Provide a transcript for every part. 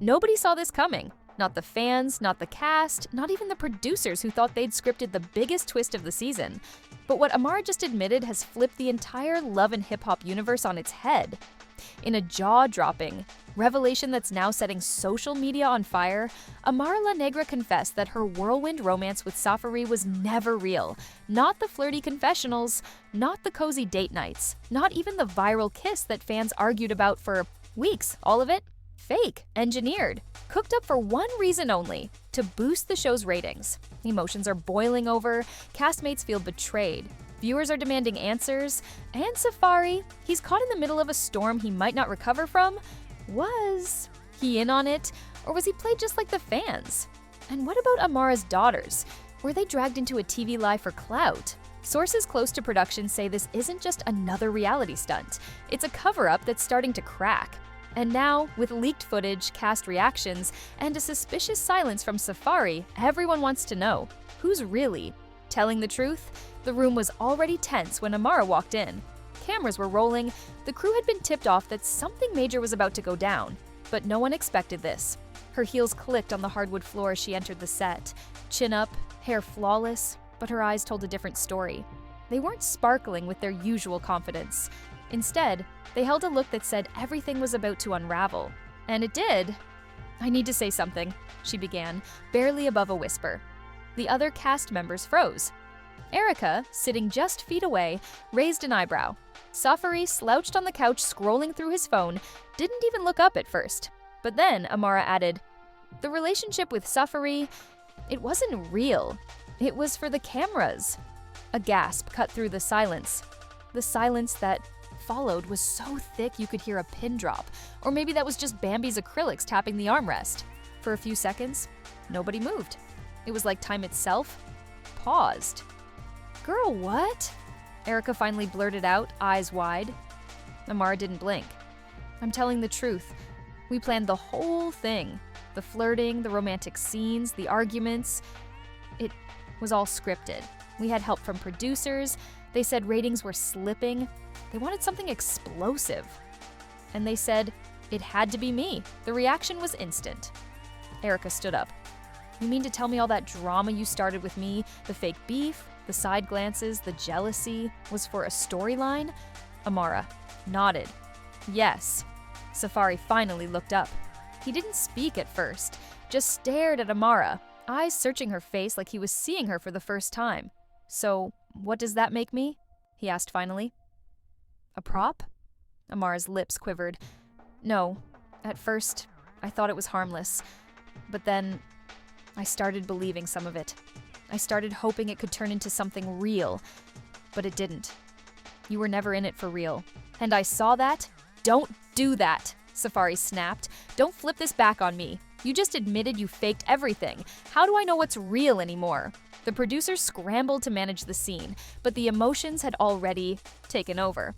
Nobody saw this coming. Not the fans, not the cast, not even the producers who thought they'd scripted the biggest twist of the season. But what Amara just admitted has flipped the entire love and hip-hop universe on its head. In a jaw-dropping revelation that's now setting social media on fire, Amara La Negra confessed that her whirlwind romance with Safaree was never real. Not the flirty confessionals, not the cozy date nights, not even the viral kiss that fans argued about for weeks. All of it? Fake, engineered, cooked up for one reason only: to boost the show's ratings. Emotions are boiling over, castmates feel betrayed, viewers are demanding answers, and Safaree, he's caught in the middle of a storm he might not recover from. Was he in on it, or was he played just like the fans? And what about Amara's daughters? Were they dragged into a TV lie for clout? Sources close to production say this isn't just another reality stunt. It's a cover-up that's starting to crack. And now, with leaked footage, cast reactions, and a suspicious silence from Safaree, everyone wants to know, who's really telling the truth? The room was already tense when Amara walked in. Cameras were rolling, the crew had been tipped off that something major was about to go down. But no one expected this. Her heels clicked on the hardwood floor as she entered the set. Chin up, hair flawless, but her eyes told a different story. They weren't sparkling with their usual confidence. Instead, they held a look that said everything was about to unravel. And it did. "I need to say something," she began, barely above a whisper. The other cast members froze. Erica, sitting just feet away, raised an eyebrow. Safaree slouched on the couch scrolling through his phone, didn't even look up at first. But then Amara added, "The relationship with Safaree, it wasn't real. It was for the cameras." A gasp cut through the silence. The silence that followed was so thick you could hear a pin drop, or maybe that was just Bambi's acrylics tapping the armrest. For a few seconds, nobody moved. It was like time itself paused. "Girl, what?" Erica finally blurted out, eyes wide. Amara didn't blink. "I'm telling the truth. We planned the whole thing. The flirting, the romantic scenes, the arguments. It was all scripted. We had help from producers. They said ratings were slipping. They wanted something explosive. And they said it had to be me. The reaction was instant." Erica stood up. "You mean to tell me all that drama you started with me, the fake beef, the side glances, the jealousy, was for a storyline?" Amara nodded. "Yes." Safaree finally looked up. He didn't speak at first, just stared at Amara, eyes searching her face like he was seeing her for the first time. "So, what does that make me?" he asked finally. "A prop?" Amara's lips quivered. "No. At first, I thought it was harmless. But then, I started believing some of it. I started hoping it could turn into something real. But it didn't. You were never in it for real. And I saw that. Don't do that," Safaree snapped. "Don't flip this back on me. You just admitted you faked everything. How do I know what's real anymore?" The producers scrambled to manage the scene, but the emotions had already taken over.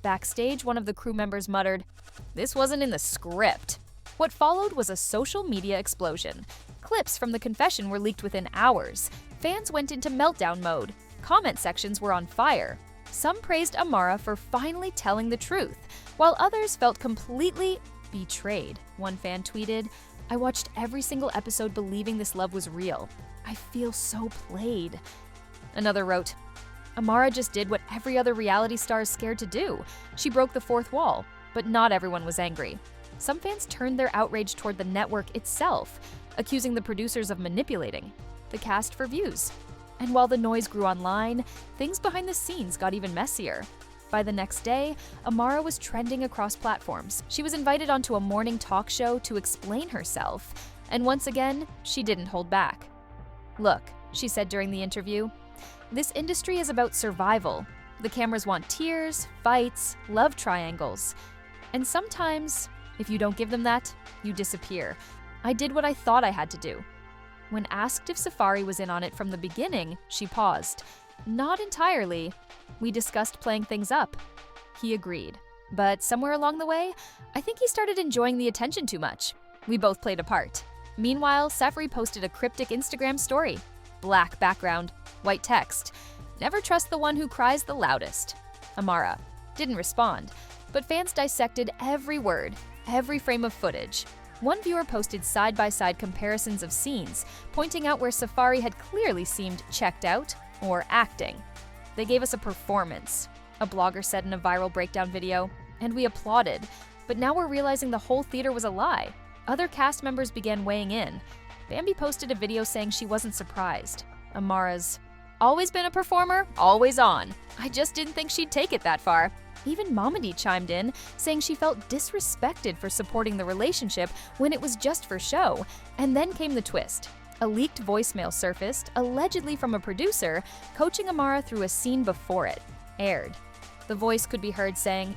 Backstage, one of the crew members muttered, "This wasn't in the script." What followed was a social media explosion. Clips from the confession were leaked within hours. Fans went into meltdown mode. Comment sections were on fire. Some praised Amara for finally telling the truth, while others felt completely betrayed. One fan tweeted, "I watched every single episode believing this love was real. I feel so played." Another wrote, "Amara just did what every other reality star is scared to do. She broke the fourth wall." But not everyone was angry. Some fans turned their outrage toward the network itself, accusing the producers of manipulating the cast for views. And while the noise grew online, things behind the scenes got even messier. By the next day, Amara was trending across platforms. She was invited onto a morning talk show to explain herself, and once again, she didn't hold back. "Look," she said during the interview, "this industry is about survival. The cameras want tears, fights, love triangles. And sometimes, if you don't give them that, you disappear. I did what I thought I had to do." When asked if Safaree was in on it from the beginning, she paused. "Not entirely. We discussed playing things up." He agreed. But somewhere along the way, I think he started enjoying the attention too much. We both played a part. Meanwhile, Safaree posted a cryptic Instagram story. Black background, white text. "Never trust the one who cries the loudest." Amara didn't respond, but fans dissected every word, every frame of footage. One viewer posted side-by-side comparisons of scenes, pointing out where Safaree had clearly seemed checked out or acting. "They gave us a performance," a blogger said in a viral breakdown video, "and we applauded. But now we're realizing the whole theater was a lie." Other cast members began weighing in. Bambi posted a video saying she wasn't surprised. Amara's, "Always been a performer, always on. I just didn't think she'd take it that far." Even Mamadi chimed in, saying she felt disrespected for supporting the relationship when it was just for show. And then came the twist. A leaked voicemail surfaced, allegedly from a producer, coaching Amara through a scene before it aired. The voice could be heard saying,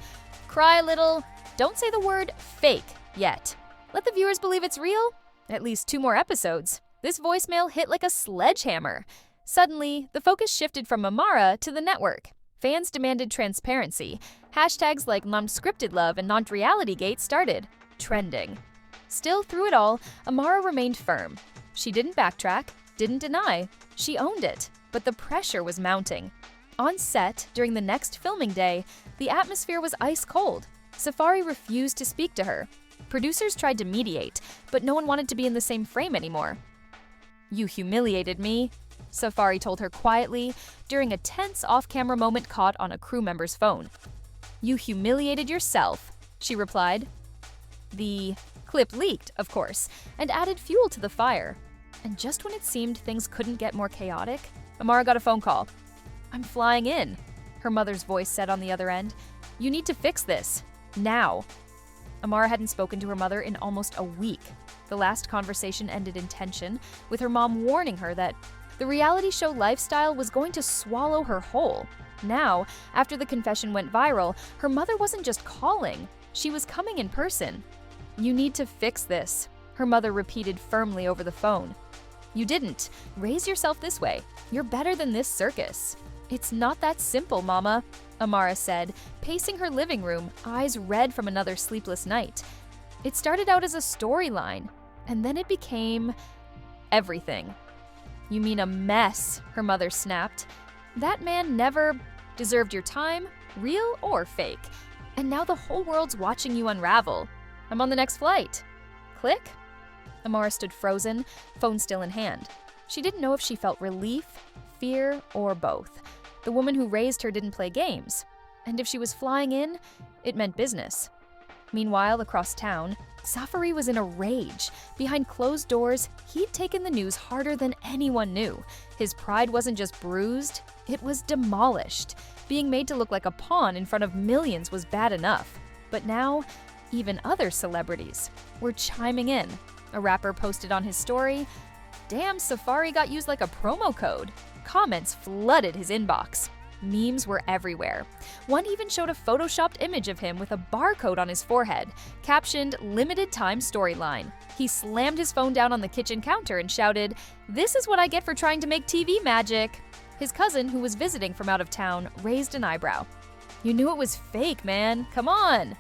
"Cry a little, don't say the word fake yet. Let the viewers believe it's real." At least 2 more episodes. This voicemail hit like a sledgehammer. Suddenly, the focus shifted from Amara to the network. Fans demanded transparency. Hashtags like non-scripted love and non-realitygate started trending. Still, through it all, Amara remained firm. She didn't backtrack, didn't deny. She owned it, but the pressure was mounting. On set, during the next filming day, the atmosphere was ice cold. Safaree refused to speak to her. Producers tried to mediate, but no one wanted to be in the same frame anymore. "You humiliated me," Safaree told her quietly during a tense off-camera moment caught on a crew member's phone. "You humiliated yourself," she replied. The clip leaked, of course, and added fuel to the fire. And just when it seemed things couldn't get more chaotic, Amara got a phone call. "I'm flying in," her mother's voice said on the other end. "You need to fix this. Now." Amara hadn't spoken to her mother in almost a week. The last conversation ended in tension, with her mom warning her that the reality show lifestyle was going to swallow her whole. Now, after the confession went viral, her mother wasn't just calling, she was coming in person. "You need to fix this," her mother repeated firmly over the phone. "You didn't. Raise yourself this way. You're better than this circus." "It's not that simple, Mama," Amara said, pacing her living room, eyes red from another sleepless night. "It started out as a storyline, and then it became everything." "You mean a mess," her mother snapped. "That man never deserved your time, real or fake. And now the whole world's watching you unravel. I'm on the next flight." Click. Amara stood frozen, phone still in hand. She didn't know if she felt relief, fear, or both. The woman who raised her didn't play games. And if she was flying in, it meant business. Meanwhile, across town, Safaree was in a rage. Behind closed doors, he'd taken the news harder than anyone knew. His pride wasn't just bruised, it was demolished. Being made to look like a pawn in front of millions was bad enough. But now, even other celebrities were chiming in. A rapper posted on his story, "Damn, Safaree got used like a promo code." Comments flooded his inbox. Memes were everywhere. One even showed a photoshopped image of him with a barcode on his forehead, captioned "Limited Time Storyline." He slammed his phone down on the kitchen counter and shouted, "This is what I get for trying to make TV magic." His cousin, who was visiting from out of town, raised an eyebrow. "You knew it was fake, man. Come on."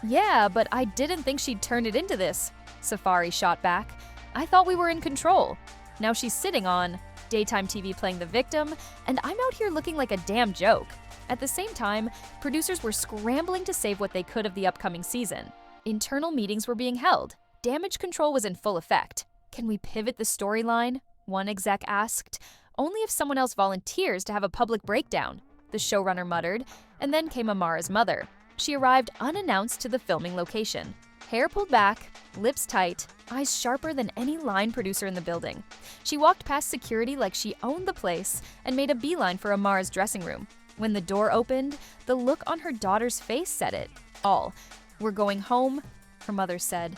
"Yeah, but I didn't think she'd turn it into this," Safaree shot back. "I thought we were in control. Now she's sitting on daytime TV playing the victim, and I'm out here looking like a damn joke." At the same time, producers were scrambling to save what they could of the upcoming season. Internal meetings were being held. Damage control was in full effect. "Can we pivot the storyline?" one exec asked. "Only if someone else volunteers to have a public breakdown," the showrunner muttered, and then came Amara's mother. She arrived unannounced to the filming location. Hair pulled back, lips tight, eyes sharper than any line producer in the building. She walked past security like she owned the place and made a beeline for Amara's dressing room. When the door opened, the look on her daughter's face said it all. "We're going home," her mother said.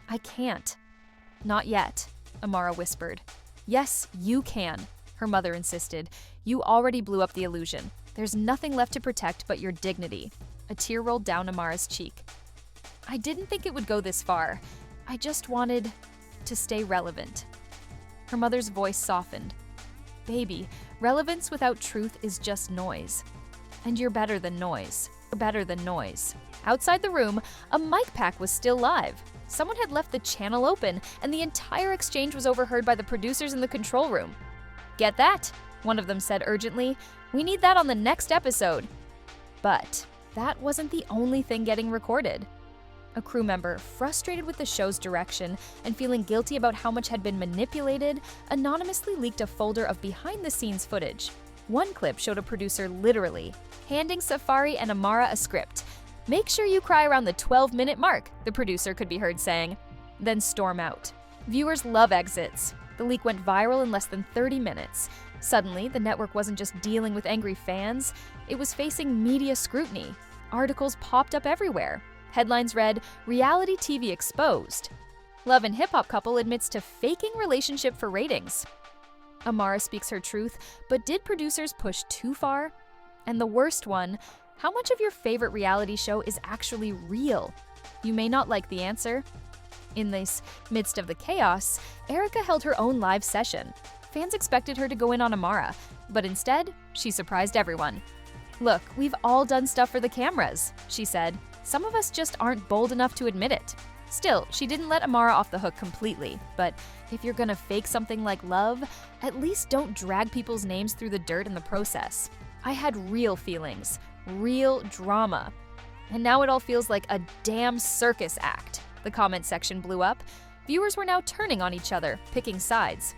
"I can't." "Not yet," Amara whispered. "Yes, you can," her mother insisted. "You already blew up the illusion. There's nothing left to protect but your dignity." A tear rolled down Amara's cheek. "I didn't think it would go this far. I just wanted to stay relevant." Her mother's voice softened. "Baby, relevance without truth is just noise. And you're better than noise. You're better than noise." Outside the room, a mic pack was still live. Someone had left the channel open, and the entire exchange was overheard by the producers in the control room. "Get that?" one of them said urgently. "We need that on the next episode." But that wasn't the only thing getting recorded. A crew member, frustrated with the show's direction and feeling guilty about how much had been manipulated, anonymously leaked a folder of behind-the-scenes footage. One clip showed a producer literally handing Safaree and Amara a script. "Make sure you cry around the 12-minute mark," the producer could be heard saying, then storm out. Viewers love exits. The leak went viral in less than 30 minutes. Suddenly, the network wasn't just dealing with angry fans, it was facing media scrutiny. Articles popped up everywhere. Headlines read, "Reality TV exposed." Love and hip-hop couple admits to faking relationship for ratings. Amara speaks her truth, but did producers push too far? And the worst one, how much of your favorite reality show is actually real? You may not like the answer. In this midst of the chaos, Erica held her own live session. Fans expected her to go in on Amara, but instead, she surprised everyone. "Look, we've all done stuff for the cameras," she said. "Some of us just aren't bold enough to admit it." Still, she didn't let Amara off the hook completely, but if you're gonna fake something like love, at least don't drag people's names through the dirt in the process. "I had real feelings, real drama, and now it all feels like a damn circus act." The comment section blew up. Viewers were now turning on each other, picking sides.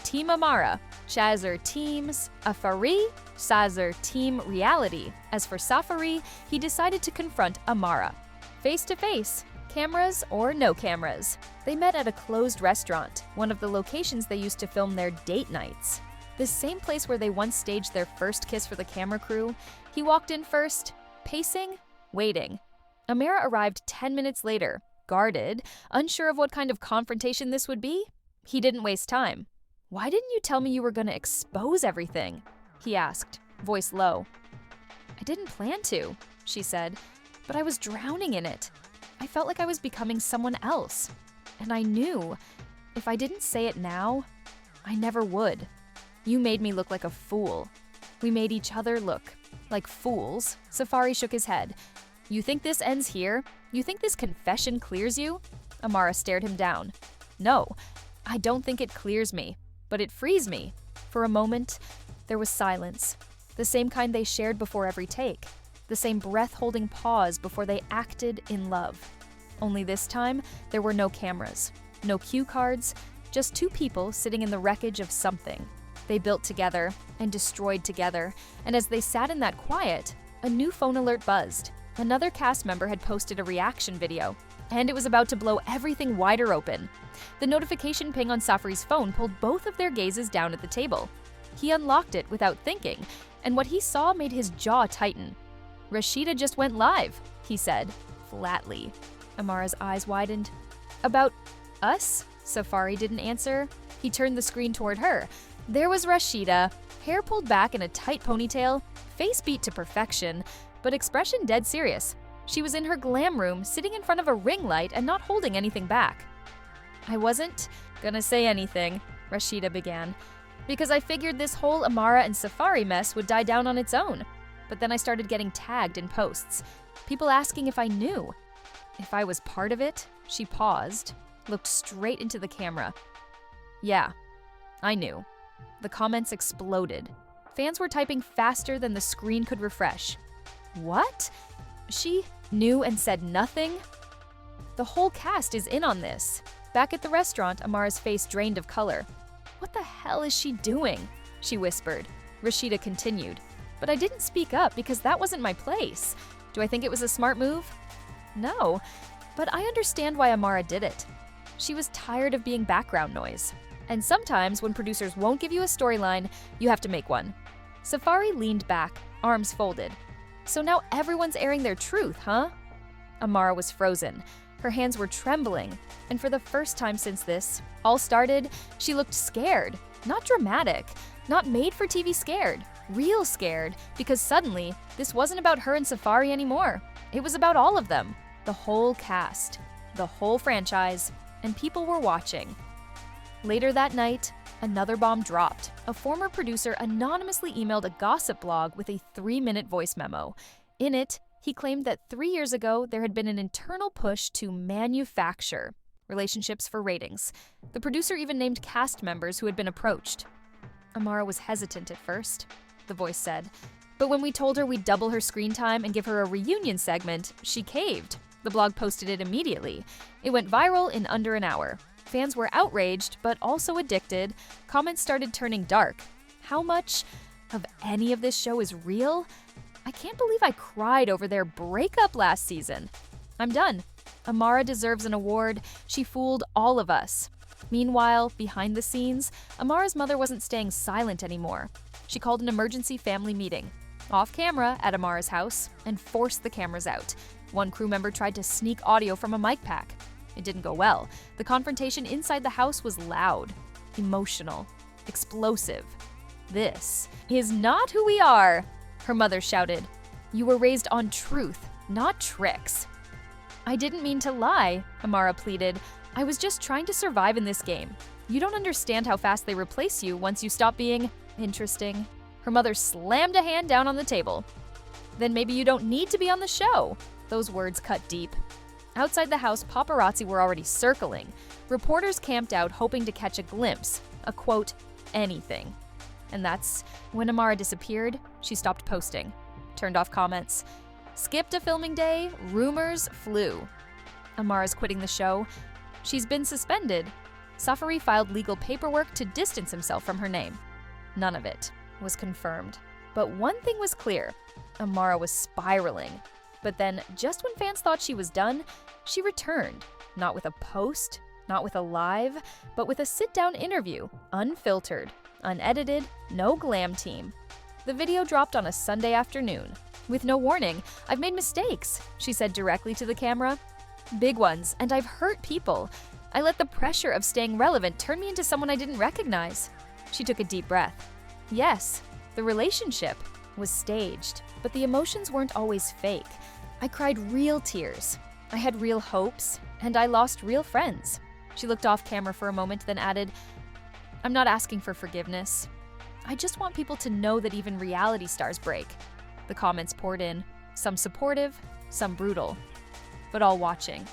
Team Amara, Chazzer teams Safaree, Chazzer team reality. As for Safaree, he decided to confront Amara. Face to face, cameras or no cameras. They met at a closed restaurant, one of the locations they used to film their date nights. The same place where they once staged their first kiss for the camera crew. He walked in first, pacing, waiting. Amara arrived 10 minutes later, guarded, unsure of what kind of confrontation this would be. He didn't waste time. "Why didn't you tell me you were going to expose everything?" he asked, voice low. "I didn't plan to," she said, "but I was drowning in it. I felt like I was becoming someone else. And I knew, if I didn't say it now, I never would. You made me look like a fool. We made each other look like fools." Safaree shook his head. "You think this ends here? You think this confession clears you?" Amara stared him down. "No, I don't think it clears me, but it frees me." For a moment, there was silence, the same kind they shared before every take, the same breath-holding pause before they acted in love. Only this time, there were no cameras, no cue cards, just two people sitting in the wreckage of something. They built together and destroyed together, and as they sat in that quiet, a new phone alert buzzed. Another cast member had posted a reaction video, and it was about to blow everything wider open. The notification ping on Safaree's phone pulled both of their gazes down at the table. He unlocked it without thinking, and what he saw made his jaw tighten. "Rashida just went live," he said, flatly. Amara's eyes widened. "About us?" Safaree didn't answer. He turned the screen toward her. There was Rashida, hair pulled back in a tight ponytail, face beat to perfection, but expression dead serious. She was in her glam room, sitting in front of a ring light and not holding anything back. "I wasn't gonna say anything," Rashida began, "because I figured this whole Amara and Safaree mess would die down on its own. But then I started getting tagged in posts, people asking if I knew. If I was part of it." She paused, looked straight into the camera. "Yeah, I knew." The comments exploded. Fans were typing faster than the screen could refresh. "What? She knew and said nothing?" "The whole cast is in on this." Back at the restaurant, Amara's face drained of color. "What the hell is she doing?" she whispered. Rashida continued. "But I didn't speak up because that wasn't my place. Do I think it was a smart move? No, but I understand why Amara did it. She was tired of being background noise. And sometimes when producers won't give you a storyline, you have to make one." Safaree leaned back, arms folded. "So now everyone's airing their truth, huh?" Amara was frozen. Her hands were trembling, and for the first time since this all started, she looked scared. Not dramatic, not made-for-TV scared, real scared, because suddenly, this wasn't about her and Safaree anymore. It was about all of them, the whole cast, the whole franchise, and people were watching. Later that night, another bomb dropped. A former producer anonymously emailed a gossip blog with a 3-minute voice memo. In it, he claimed that 3 years ago there had been an internal push to manufacture relationships for ratings. The producer even named cast members who had been approached. Amara was hesitant at first, the voice said. But when we told her we'd double her screen time and give her a reunion segment, she caved. The blog posted it immediately. It went viral in under an hour. Fans were outraged, but also addicted. Comments started turning dark. How much of any of this show is real? I can't believe I cried over their breakup last season. I'm done. Amara deserves an award. She fooled all of us. Meanwhile, behind the scenes, Amara's mother wasn't staying silent anymore. She called an emergency family meeting, off camera at Amara's house, and forced the cameras out. One crew member tried to sneak audio from a mic pack. It didn't go well. The confrontation inside the house was loud, emotional, explosive. "This is not who we are," her mother shouted. "You were raised on truth, not tricks." "I didn't mean to lie," Amara pleaded. "I was just trying to survive in this game. You don't understand how fast they replace you once you stop being interesting." Her mother slammed a hand down on the table. "Then maybe you don't need to be on the show." Those words cut deep. Outside the house, paparazzi were already circling. Reporters camped out hoping to catch a glimpse, a quote, anything. And that's when Amara disappeared. She stopped posting, turned off comments, skipped a filming day, rumors flew. Amara's quitting the show. She's been suspended. Safaree filed legal paperwork to distance himself from her name. None of it was confirmed. But one thing was clear: Amara was spiraling. But then, just when fans thought she was done, she returned. Not with a post, not with a live, but with a sit-down interview, unfiltered, unedited, no glam team. The video dropped on a Sunday afternoon. "With no warning, I've made mistakes," she said directly to the camera. "Big ones, and I've hurt people. I let the pressure of staying relevant turn me into someone I didn't recognize." She took a deep breath. Yes, the relationship was staged, but the emotions weren't always fake. I cried real tears. I had real hopes, and I lost real friends. She looked off camera for a moment, then added, "I'm not asking for forgiveness. I just want people to know that even reality stars break." The comments poured in, some supportive, some brutal, but all watching.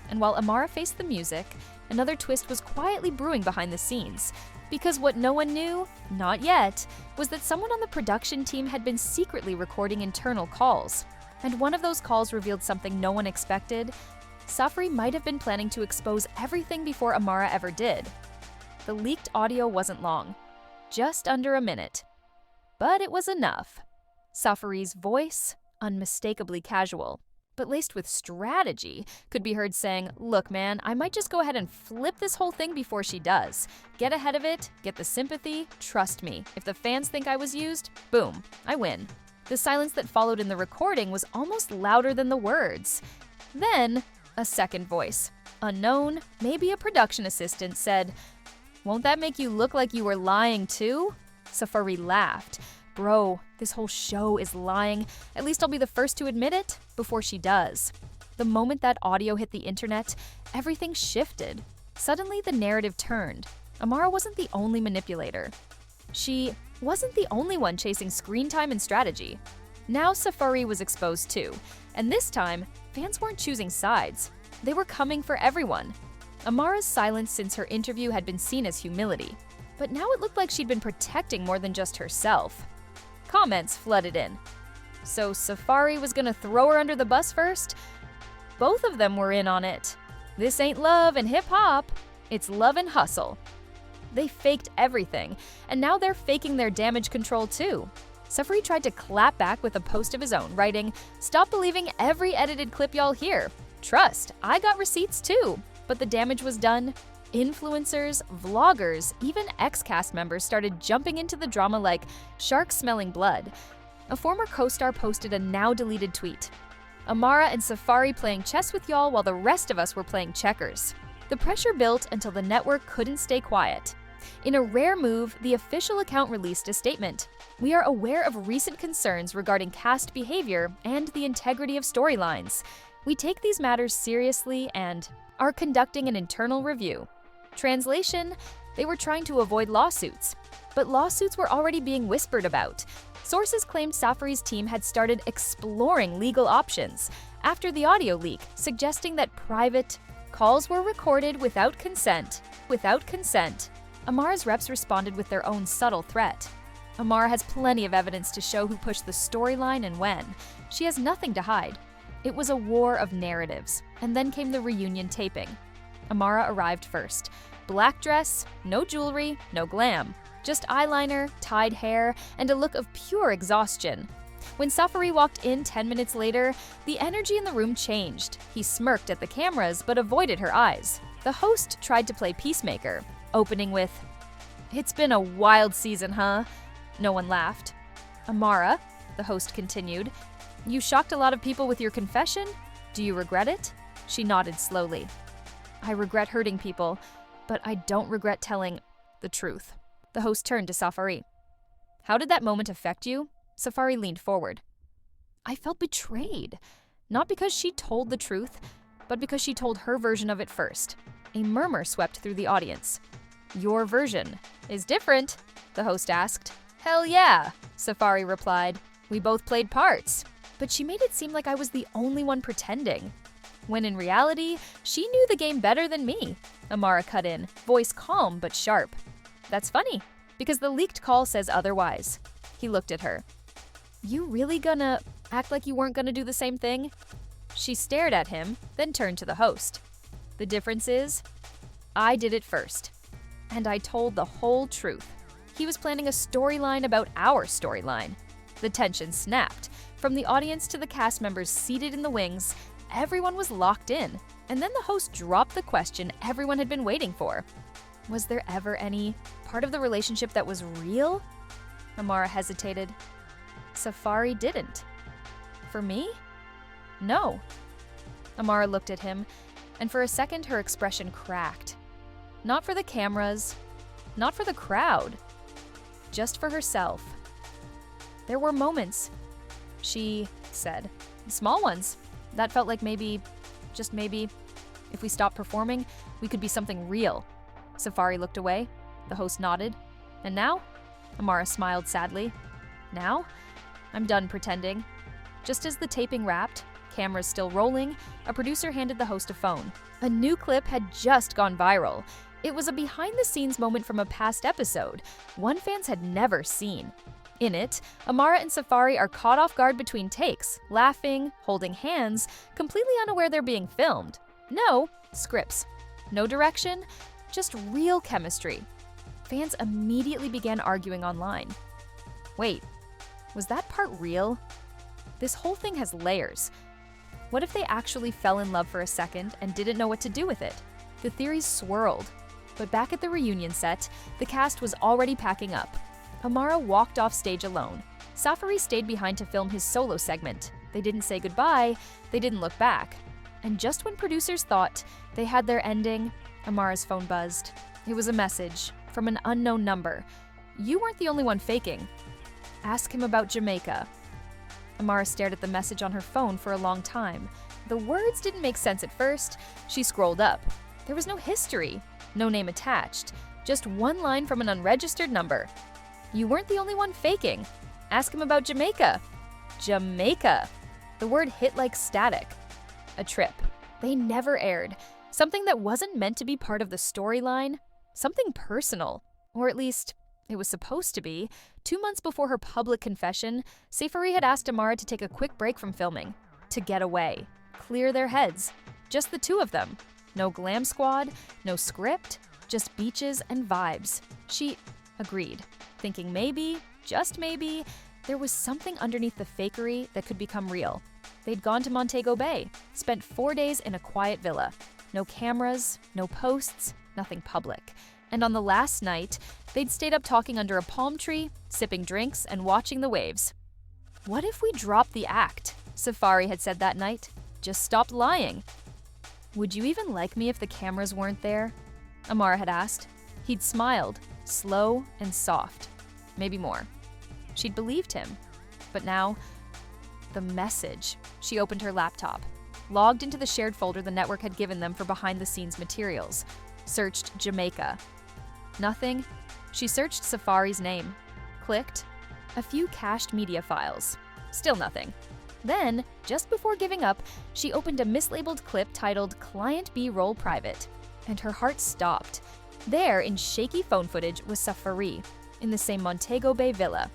And while Amara faced the music, another twist was quietly brewing behind the scenes. Because what no one knew, not yet, was that someone on the production team had been secretly recording internal calls. And one of those calls revealed something no one expected. Safaree might have been planning to expose everything before Amara ever did. The leaked audio wasn't long, just under a minute. But it was enough. Safaree's voice, unmistakably casual, but laced with strategy, could be heard saying, "Look, man, I might just go ahead and flip this whole thing before she does. Get ahead of it, get the sympathy, trust me. If the fans think I was used, boom, I win." The silence that followed in the recording was almost louder than the words. Then, a second voice, unknown, maybe a production assistant, said, "Won't that make you look like you were lying too?" Safaree laughed. "Bro, this whole show is lying. At least I'll be the first to admit it before she does." The moment that audio hit the internet, everything shifted. Suddenly, the narrative turned. Amara wasn't the only manipulator. She wasn't the only one chasing screen time and strategy. Now Safaree was exposed too, and this time, fans weren't choosing sides. They were coming for everyone. Amara's silence since her interview had been seen as humility, but now it looked like she'd been protecting more than just herself. Comments flooded in. So Safaree was gonna throw her under the bus first? Both of them were in on it. This ain't love and hip-hop, it's love and hustle. They faked everything, and now they're faking their damage control too. Safaree tried to clap back with a post of his own, writing, "Stop believing every edited clip y'all hear. Trust, I got receipts too." But the damage was done. Influencers, vloggers, even ex-cast members started jumping into the drama like sharks smelling blood. A former co-star posted a now-deleted tweet. "Amara and Safaree playing chess with y'all while the rest of us were playing checkers." The pressure built until the network couldn't stay quiet. In a rare move, the official account released a statement. "We are aware of recent concerns regarding cast behavior and the integrity of storylines. We take these matters seriously and are conducting an internal review." Translation: they were trying to avoid lawsuits. But lawsuits were already being whispered about. Sources claimed Safaree's team had started exploring legal options after the audio leak, suggesting that private calls were recorded without consent. Amara's reps responded with their own subtle threat. Amara has plenty of evidence to show who pushed the storyline and when. She has nothing to hide. It was a war of narratives, and then came the reunion taping. Amara arrived first. Black dress, no jewelry, no glam. Just eyeliner, tied hair, and a look of pure exhaustion. When Safaree walked in 10 minutes later, the energy in the room changed. He smirked at the cameras but avoided her eyes. The host tried to play peacemaker, opening with, "It's been a wild season, huh?" No one laughed. "Amara," the host continued, "you shocked a lot of people with your confession? Do you regret it?" She nodded slowly. "I regret hurting people, but I don't regret telling the truth." The host turned to Safaree. "How did that moment affect you?" Safaree leaned forward. "I felt betrayed. Not because she told the truth, but because she told her version of it first." A murmur swept through the audience. "Your version is different?" the host asked. "Hell yeah," Safaree replied. "We both played parts. But she made it seem like I was the only one pretending. When in reality, she knew the game better than me." Amara cut in, voice calm but sharp. "That's funny, because the leaked call says otherwise." He looked at her. "You really gonna act like you weren't gonna do the same thing?" She stared at him, then turned to the host. "The difference is, I did it first. And I told the whole truth." He was planning a storyline about our storyline. The tension snapped. From the audience to the cast members seated in the wings, everyone was locked in. And then the host dropped the question everyone had been waiting for. Was there ever any part of the relationship that was real? Amara hesitated. Safaree didn't. For me? No. Amara looked at him, and for a second her expression cracked. Not for the cameras, not for the crowd, just for herself. "There were moments," she said. "Small ones. That felt like maybe, just maybe, if we stopped performing, we could be something real." Safaree looked away. The host nodded. "And now?" Amara smiled sadly. "Now? I'm done pretending." Just as the taping wrapped, cameras still rolling, a producer handed the host a phone. A new clip had just gone viral. It was a behind-the-scenes moment from a past episode, one fans had never seen. In it, Amara and Safaree are caught off guard between takes, laughing, holding hands, completely unaware they're being filmed. No scripts, no direction, just real chemistry. Fans immediately began arguing online. Wait, was that part real? This whole thing has layers. What if they actually fell in love for a second and didn't know what to do with it? The theories swirled. But back at the reunion set, the cast was already packing up. Amara walked off stage alone. Safaree stayed behind to film his solo segment. They didn't say goodbye, they didn't look back. And just when producers thought they had their ending, Amara's phone buzzed. It was a message from an unknown number. "You weren't the only one faking. Ask him about Jamaica." Amara stared at the message on her phone for a long time. The words didn't make sense at first. She scrolled up. There was no history, no name attached, just one line from an unregistered number. "You weren't the only one faking. Ask him about Jamaica." Jamaica! The word hit like static. A trip. They never aired. Something that wasn't meant to be part of the storyline. Something personal. Or at least, it was supposed to be. 2 months before her public confession, Safaree had asked Amara to take a quick break from filming. To get away. Clear their heads. Just the two of them. No glam squad, no script, just beaches and vibes. She agreed, thinking maybe, just maybe, there was something underneath the fakery that could become real. They'd gone to Montego Bay, spent 4 days in a quiet villa. No cameras, no posts, nothing public. And on the last night, they'd stayed up talking under a palm tree, sipping drinks and watching the waves. "What if we dropped the act?" Safaree had said that night. "Just stopped lying." "Would you even like me if the cameras weren't there?" Amara had asked. He'd smiled, slow and soft. Maybe more. She'd believed him. But now, the message. She opened her laptop, logged into the shared folder the network had given them for behind-the-scenes materials, searched Jamaica. Nothing. She searched Safaree's name, clicked, a few cached media files. Still nothing. Then, just before giving up, she opened a mislabeled clip titled Client B-Roll Private, and her heart stopped. There, in shaky phone footage, was Safaree, in the same Montego Bay villa.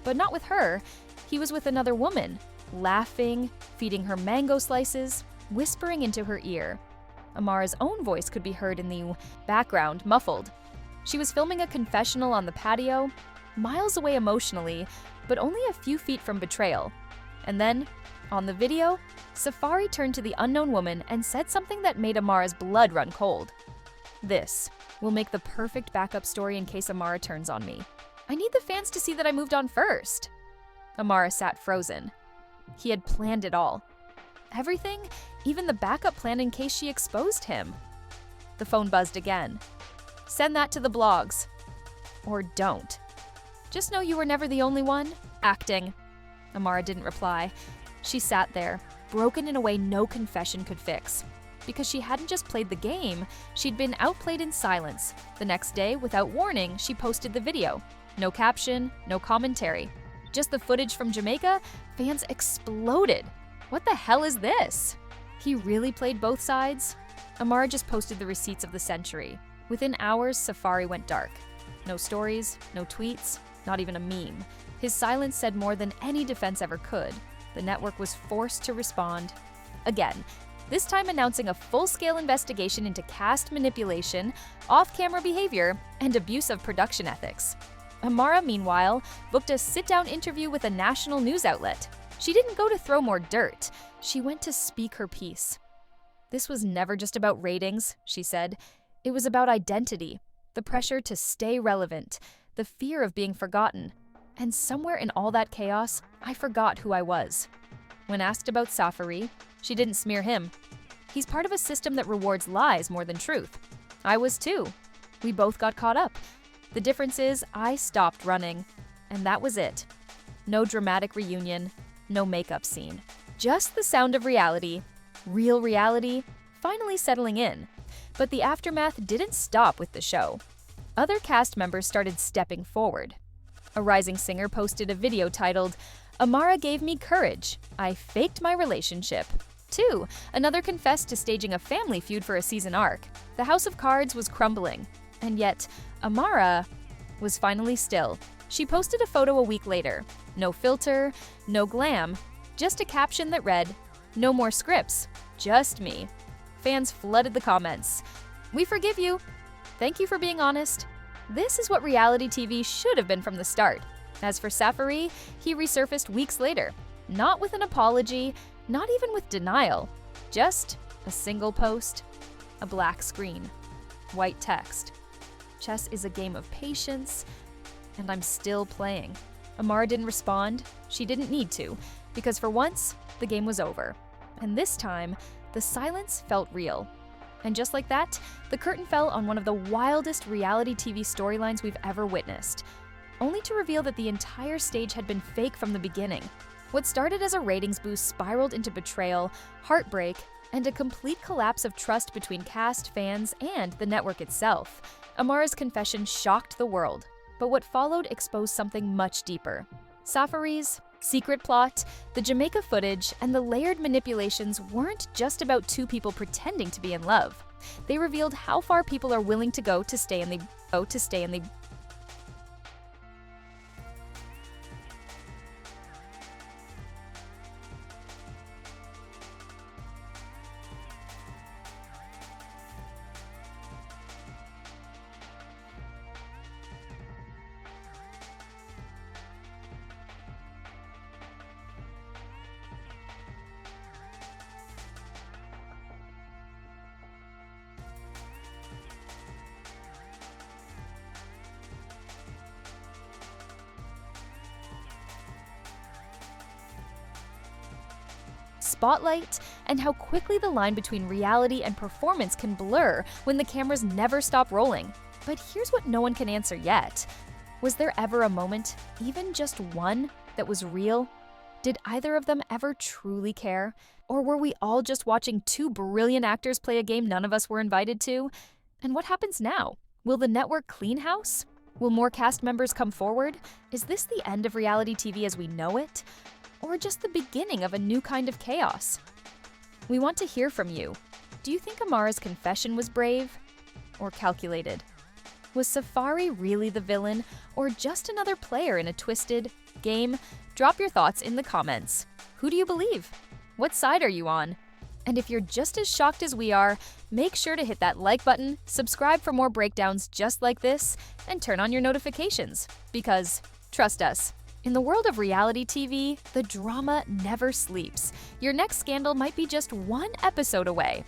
But not with her, he was with another woman, laughing, feeding her mango slices, whispering into her ear. Amara's own voice could be heard in the background, muffled. She was filming a confessional on the patio, miles away emotionally, but only a few feet from betrayal. And then, on the video, Safaree turned to the unknown woman and said something that made Amara's blood run cold. "This will make the perfect backup story in case Amara turns on me. I need the fans to see that I moved on first." Amara sat frozen. He had planned it all. Everything, even the backup plan in case she exposed him. The phone buzzed again. "Send that to the blogs. Or don't. Just know you were never the only one acting." Amara didn't reply. She sat there, broken in a way no confession could fix. Because she hadn't just played the game, she'd been outplayed in silence. The next day, without warning, she posted the video. No caption, no commentary. Just the footage from Jamaica. Fans exploded. What the hell is this? He really played both sides? Amara just posted the receipts of the century. Within hours, Safaree went dark. No stories, no tweets, not even a meme. His silence said more than any defense ever could. The network was forced to respond. Again, this time announcing a full-scale investigation into cast manipulation, off-camera behavior, and abuse of production ethics. Amara, meanwhile, booked a sit-down interview with a national news outlet. She didn't go to throw more dirt. She went to speak her piece. "This was never just about ratings," she said. "It was about identity, the pressure to stay relevant, the fear of being forgotten. And somewhere in all that chaos, I forgot who I was." When asked about Safaree, she didn't smear him. "He's part of a system that rewards lies more than truth. I was too. We both got caught up. The difference is I stopped running. And that was it. No dramatic reunion, no makeup scene. Just the sound of reality, real reality, finally settling in. But the aftermath didn't stop with the show. Other cast members started stepping forward. A rising singer posted a video titled, "Amara gave me courage. I faked my relationship." 2. Another confessed to staging a family feud for a season arc. The house of cards was crumbling. And yet, Amara was finally still. She posted a photo a week later. No filter, no glam, just a caption that read, "No more scripts, just me." Fans flooded the comments. "We forgive you. Thank you for being honest." This is what reality TV should have been from the start. As for Safaree, he resurfaced weeks later. Not with an apology, not even with denial. Just a single post, a black screen, white text. "Chess is a game of patience, and I'm still playing." Amara didn't respond. She didn't need to, because for once, the game was over. And this time, the silence felt real. And just like that, the curtain fell on one of the wildest reality TV storylines we've ever witnessed, only to reveal that the entire stage had been fake from the beginning. What started as a ratings boost spiraled into betrayal, heartbreak, and a complete collapse of trust between cast, fans, and the network itself. Amara's confession shocked the world, but what followed exposed something much deeper. Safaree's secret plot, the Jamaica footage, and the layered manipulations weren't just about two people pretending to be in love. They revealed how far people are willing to go to stay in the spotlight, and how quickly the line between reality and performance can blur when the cameras never stop rolling. But here's what no one can answer yet. Was there ever a moment, even just one, that was real? Did either of them ever truly care? Or were we all just watching two brilliant actors play a game none of us were invited to? And what happens now? Will the network clean house? Will more cast members come forward? Is this the end of reality TV as we know it? Or just the beginning of a new kind of chaos? We want to hear from you. Do you think Amara's confession was brave or calculated? Was Safaree really the villain, or just another player in a twisted game? Drop your thoughts in the comments. Who do you believe? What side are you on? And if you're just as shocked as we are, make sure to hit that like button, subscribe for more breakdowns just like this, and turn on your notifications. Because, trust us, in the world of reality TV, the drama never sleeps. Your next scandal might be just one episode away.